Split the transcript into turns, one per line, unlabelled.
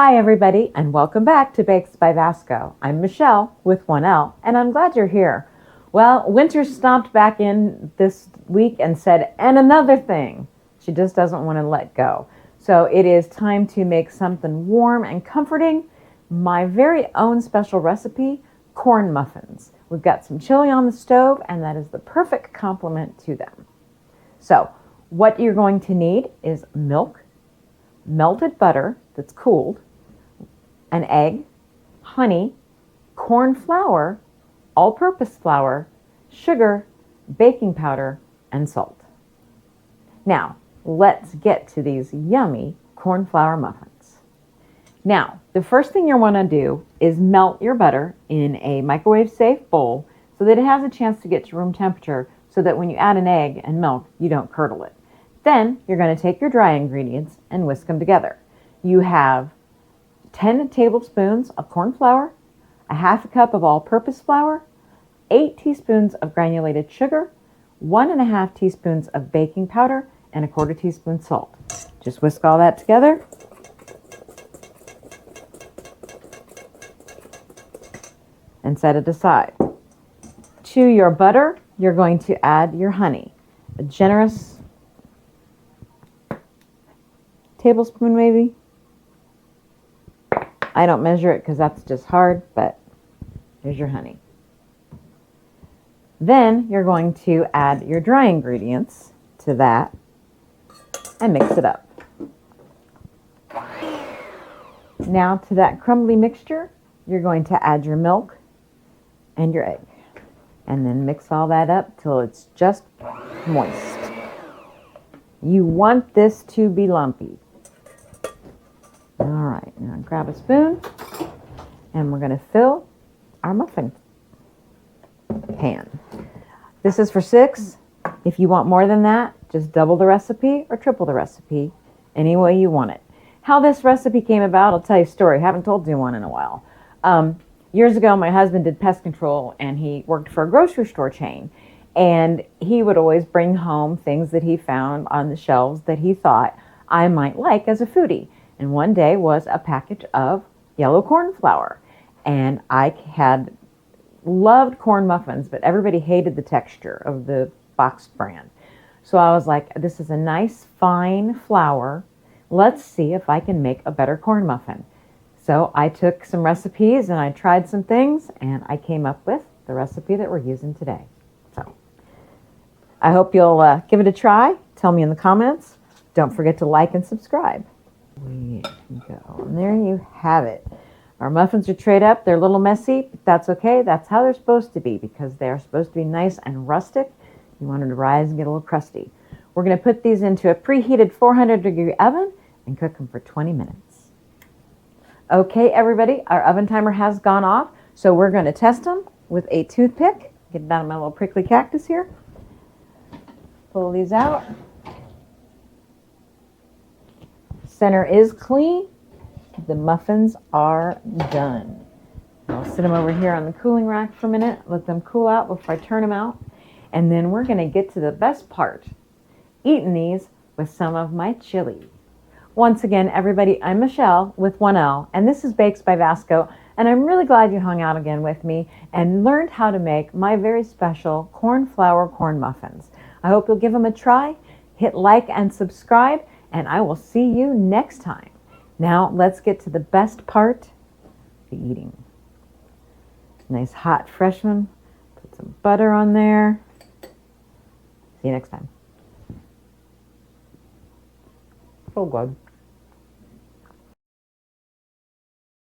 Hi everybody and welcome back to Bakes by Vasco. I'm Michelle with 1L and I'm glad you're here. Well, winter stomped back in this week and said, and another thing. She just doesn't want to let go. So it is time to make something warm and comforting. My very own special recipe, corn muffins. We've got some chili on the stove and that is the perfect complement to them. So what you're going to need is milk, melted butter that's cooled, an egg, honey, corn flour, all-purpose flour, sugar, baking powder, and salt. Now, let's get to these yummy corn flour muffins. Now, the first thing you want to do is melt your butter in a microwave-safe bowl so that it has a chance to get to room temperature so that when you add an egg and milk, you don't curdle it. Then, you're going to take your dry ingredients and whisk them together. You have 10 tablespoons of corn flour, a half a cup of all-purpose flour, 8 teaspoons of granulated sugar, 1.5 teaspoons of baking powder, and 1/4 teaspoon salt. Just whisk all that together. And set it aside. To your butter, you're going to add your honey. A generous tablespoon maybe. I don't measure it because that's just hard, but here's your honey. Then you're going to add your dry ingredients to that and mix it up. Now to that crumbly mixture, you're going to add your milk and your egg. And then mix all that up till it's just moist. You want this to be lumpy. All right, now grab a spoon and we're going to fill our muffin pan. This is for 6. If you want more than that, just double the recipe or triple the recipe, any way you want it. How this recipe came about, I'll tell you a story. I haven't told you one in a while. Years ago, my husband did pest control and he worked for a grocery store chain. And he would always bring home things that he found on the shelves that he thought I might like as a foodie. And one day was a package of yellow corn flour. And I had loved corn muffins, but everybody hated the texture of the boxed brand. So I was like, this is a nice, fine flour. Let's see if I can make a better corn muffin. So I took some recipes and I tried some things and I came up with the recipe that we're using today. So I hope you'll give it a try. Tell me in the comments. Don't forget to like and subscribe. There you go. And there you have it. Our muffins are trayed up. They're a little messy, but that's okay. That's how they're supposed to be because they're supposed to be nice and rustic. You want them to rise and get a little crusty. We're going to put these into a preheated 400-degree oven and cook them for 20 minutes. Okay, everybody, our oven timer has gone off, so we're going to test them with a toothpick. Get it out of my little prickly cactus here. Pull these out. Center is clean. The muffins are done. I'll sit them over here on the cooling rack for a minute, let them cool out before I turn them out. And then we're going to get to the best part, eating these with some of my chili. Once again, everybody, I'm Michelle with 1L, and this is Bakes by Vasco, and I'm really glad you hung out again with me and learned how to make my very special corn flour corn muffins. I hope you'll give them a try. Hit like and subscribe, and I will see you next time. Now, let's get to the best part, the eating. Nice hot fresh one. Put some butter on there. See you next time. So good.